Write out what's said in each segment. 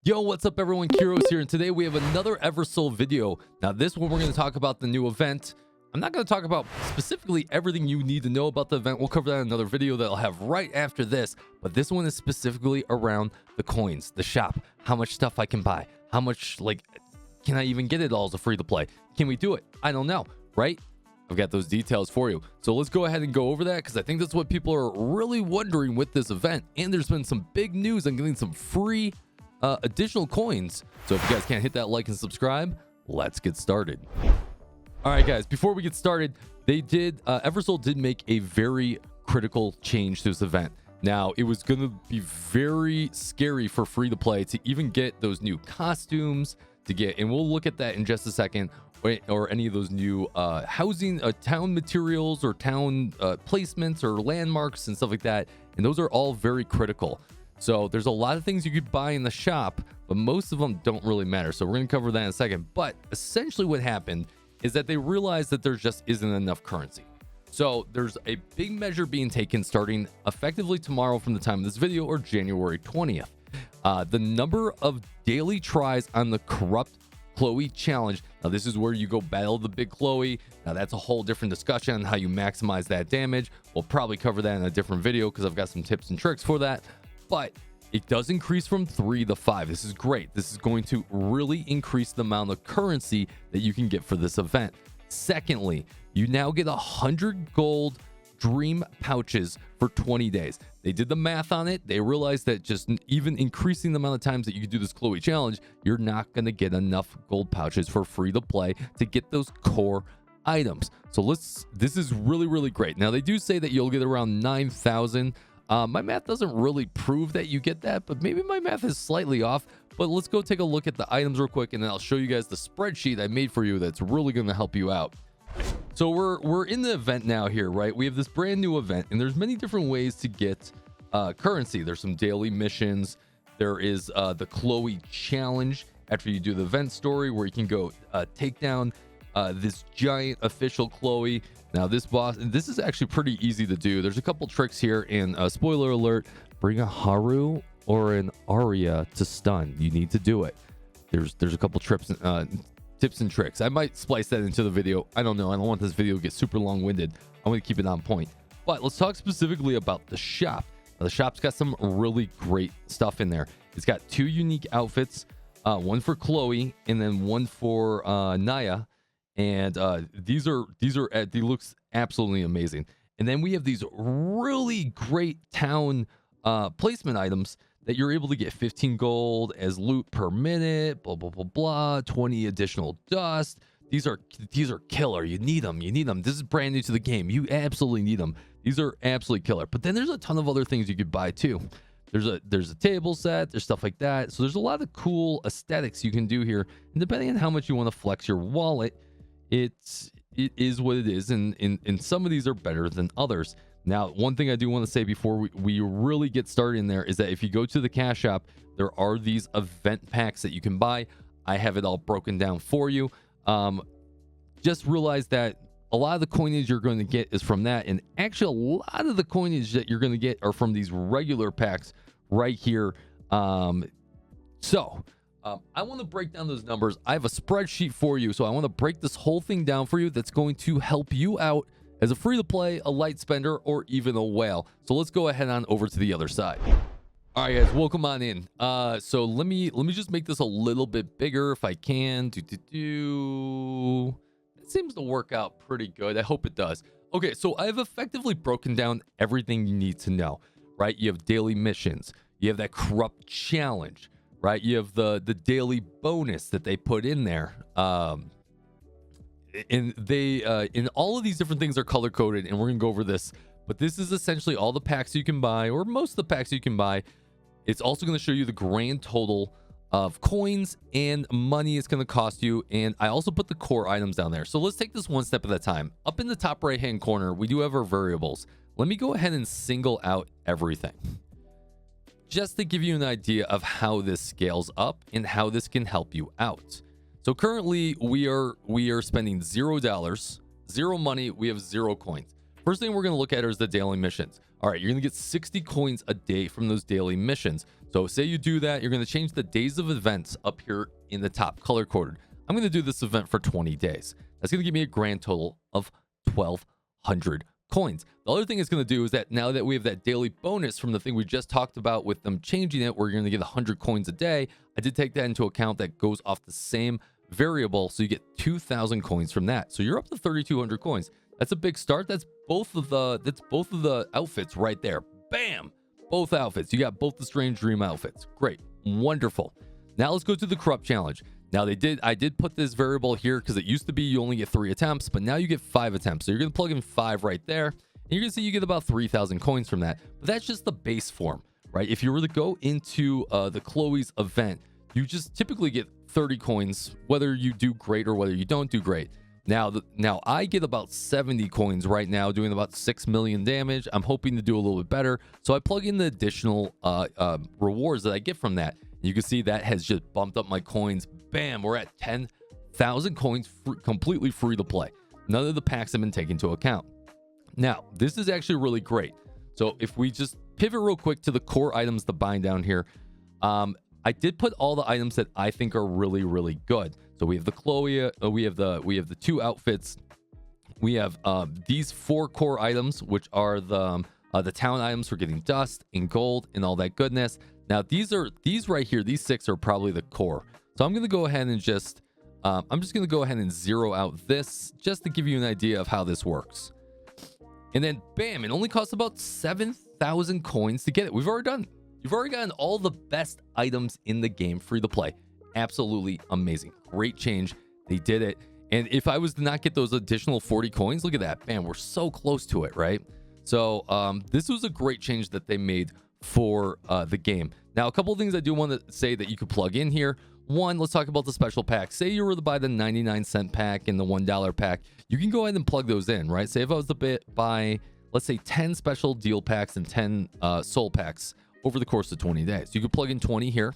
Yo, what's up everyone? Kyrios here, and today we have another Eversoul video. Now this one we're going to talk about the new event. I'm not going to talk about specifically everything you need to know about the event. We'll cover that in another video that I'll have right after this. But this one is specifically around the coins, the shop, how much stuff I can buy, how much, can I even get it all as a free to play? Can we do it? I don't know, right? I've got those details for you. So let's go ahead and go over that because I think that's what people are really wondering with this event. And there's been some big news on getting some free additional coins. So if you guys can't hit that like and subscribe, let's get started. All right, guys, before we get started, Eversoul did make a very critical change to this event. Now, it was going to be very scary for free to play to even get those new costumes and we'll look at that in just a second, or any of those new town materials or town placements or landmarks and stuff like that. And those are all very critical. So there's a lot of things you could buy in the shop, but most of them don't really matter. So we're going to cover that in a second. But essentially what happened is that they realized that there just isn't enough currency. So there's a big measure being taken starting effectively tomorrow from the time of this video, or January 20th. The number of daily tries on the 𝙀𝙋𝙋𝘼𝙉𝘿 challenge. Now this is where you go battle the big 𝙀𝙃. Now that's a whole different discussion on how you maximize that damage. We'll probably cover that in a different video because I've got some tips and tricks for that. But it does increase from 3 to 5. This is great. This is going to really increase the amount of currency that you can get for this event. Secondly, you now get 100 gold dream pouches for 20 days. They did the math on it. They realized that just even increasing the amount of times that you can do this 𝙀𝙃 challenge, you're not going to get enough gold pouches for free to play to get those core items. So this is really, really great. Now they do say that you'll get around 9,000. My math doesn't really prove that you get that, but maybe my math is slightly off. But let's go take a look at the items real quick, and then I'll show you guys the spreadsheet I made for you that's really going to help you out. So we're in the event now here, right? We have this brand new event, and there's many different ways to get currency. There's some daily missions. There is the 𝙀𝙃 challenge after you do the event story, where you can go take down this giant official 𝙀𝙃. Now this is actually pretty easy to do. There's a couple tricks here, and spoiler alert, bring a Haru or an Arya to stun. You need to do it. There's a couple tips and tricks. I might splice that into the video. I don't know. I don't want this video to get super long-winded. I want to keep it on point. But let's talk specifically about the shop. Now, the shop's got some really great stuff in there. It's got 2 unique outfits, one for 𝙀𝙃 and then one for Naya. And they looks absolutely amazing. And then we have these really great town placement items that you're able to get 15 gold as loot per minute, blah blah blah blah, 20 additional dust. These are killer. You need them. This is brand new to the game. You absolutely need them. These are absolutely killer. But then there's a ton of other things you could buy too. There's a table set, there's stuff like that. So there's a lot of cool aesthetics you can do here, and depending on how much you want to flex your wallet, it is what it is, and some of these are better than others. Now, one thing I do want to say before we really get started in there is that if you go to the cash shop, there are these event packs that you can buy. I have it all broken down for you. Just realize that a lot of the coinage you're going to get is from that, and actually a lot of the coinage that you're going to get are from these regular packs right here. I want to break down those numbers. I have a spreadsheet for you, so I want to break this whole thing down for you that's going to help you out as a free-to-play, a light spender, or even a whale. So let's go ahead on over to the other side. All right, guys, welcome on in. So let me just make this a little bit bigger if I can. It seems to work out pretty good. I hope it does. Okay, so I've effectively broken down everything you need to know, right? You have daily missions. You have that 𝙀𝙃 challenge, right? You have the daily bonus that they put in there. And they in all of these different things are color coded, and we're gonna go over this. But this is essentially all the packs you can buy, or most of the packs you can buy. It's also going to show you the grand total of coins and money it's going to cost you. And I also put the core items down there. So let's take this one step at a time. Up in the top right hand corner, we do have our variables. Let me go ahead and single out everything, just to give you an idea of how this scales up and how this can help you out. So currently we are spending $0, 0 money. We have 0 coins. First thing we're going to look at is the daily missions. All right, you're going to get 60 coins a day from those daily missions. So say you do that, you're going to change the days of events up here in the top color coded. I'm going to do this event for 20 days. That's going to give me a grand total of 1,200 coins. The other thing it's going to do is that now that we have that daily bonus from the thing we just talked about with them changing it, we're going to get 100 coins a day. I did take that into account. That goes off the same variable, so you get 2,000 coins from that. So you're up to 3,200 coins. That's a big start. That's both of the outfits right there. Bam! Both outfits. You got both the Strange Dream outfits. Great. Wonderful. Now let's go to the Corrupt Challenge. Now I did put this variable here because it used to be you only get 3 attempts, but now you get 5 attempts. So you're going to plug in 5 right there, and you're going to see you get about 3,000 coins from that. But that's just the base form, right? If you were to go into the Chloe's event, you just typically get 30 coins, whether you do great or whether you don't do great. Now I get about 70 coins right now, doing about 6 million damage. I'm hoping to do a little bit better. So I plug in the additional rewards that I get from that. You can see that has just bumped up my coins. Bam, we're at 10,000 coins completely free to play. None of the packs have been taken into account. Now, this is actually really great. So if we just pivot real quick to the core items to bind down here, I did put all the items that I think are really, really good. So we have the Chloe, we have the 2 outfits. We have these 4 core items, which are the town items for getting dust and gold and all that goodness. Now these right here, these 6 are probably the core. So I'm gonna go ahead and just zero out this just to give you an idea of how this works. And then bam, it only costs about 7,000 coins to get it. You've already gotten all the best items in the game free to play. Absolutely amazing. Great change. They did it. And if I was to not get those additional 40 coins, look at that. Man, we're so close to it, right? So this was a great change that they made for the game. Now, a couple of things I do want to say that you could plug in here. One, let's talk about the special pack. Say you were to buy the 99-cent pack and the $1 pack. You can go ahead and plug those in, right? Say if I was to buy, let's say 10 special deal packs and 10 soul packs over the course of 20 days. You could plug in 20 here,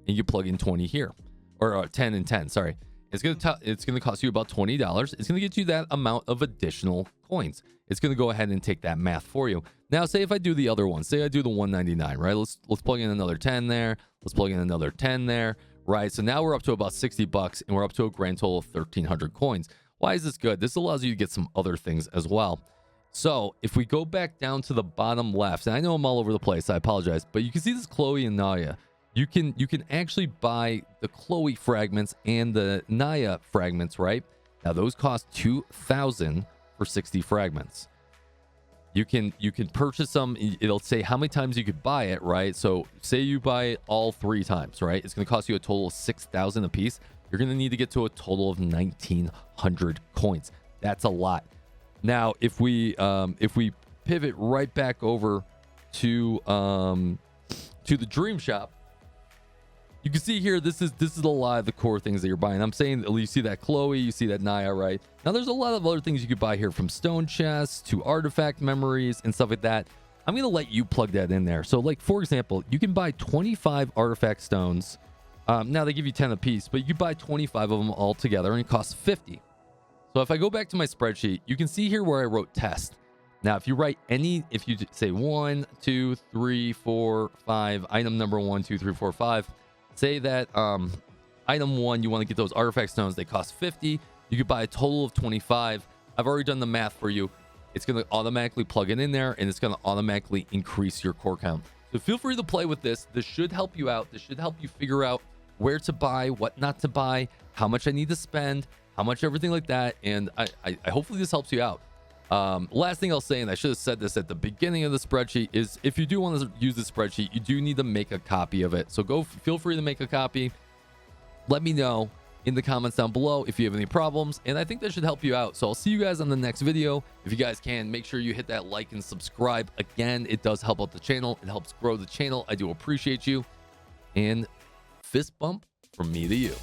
and you plug in 20 here, or 10 and 10. Sorry, it's gonna cost you about $20. It's gonna get you that amount of additional coins. It's gonna go ahead and take that math for you. Now, say if I do the other one, say I do the 199, right? Let's plug in another 10 there. Let's plug in another 10 there, right? So now we're up to about $60, and we're up to a grand total of 1,300 coins. Why is this good? This allows you to get some other things as well. So if we go back down to the bottom left, and I know I'm all over the place, I apologize, but you can see this Chloe and Naya. You can actually buy the Chloe fragments and the Naya fragments, right? Now those cost 2,000 for 60 fragments. You can purchase them. It'll say how many times you could buy it, right? So say you buy it all 3 times, right? It's going to cost you a total of 6,000 a piece. You're going to need to get to a total of 1,900 coins. That's a lot. Now, if we pivot right back over to the Dream Shop, you can see here this is a lot of the core things that you're buying. I'm saying you see that Chloe, you see that Naya, right? Now there's a lot of other things you could buy here, from stone chests to artifact memories and stuff like that. I'm gonna let you plug that in there. So like, for example, you can buy 25 artifact stones. Now they give you 10 a piece, but you buy 25 of them all together and it costs 50. So if I go back to my spreadsheet, you can see here where I wrote test. Now, if you say 1, 2, 3, 4, 5, item number 1, 2, 3, 4, 5, say that item 1, you want to get those artifact stones, they cost 50. You could buy a total of 25. I've already done the math for you. It's going to automatically plug it in there, and it's going to automatically increase your core count. So feel free to play with this. This should help you out. This should help you figure out where to buy, what not to buy, how much I need to spend, how much everything like that. And I hopefully this helps you out. Last thing I'll say, and I should have said this at the beginning of the spreadsheet, is if you do want to use the spreadsheet, you do need to make a copy of it. So feel free to make a copy. Let me know in the comments down below if you have any problems, and I think that should help you out. So I'll see you guys on the next video. If you guys can, make sure you hit that like and subscribe. Again, it does help out the channel. It helps grow the channel. I do appreciate you. And fist bump from me to you.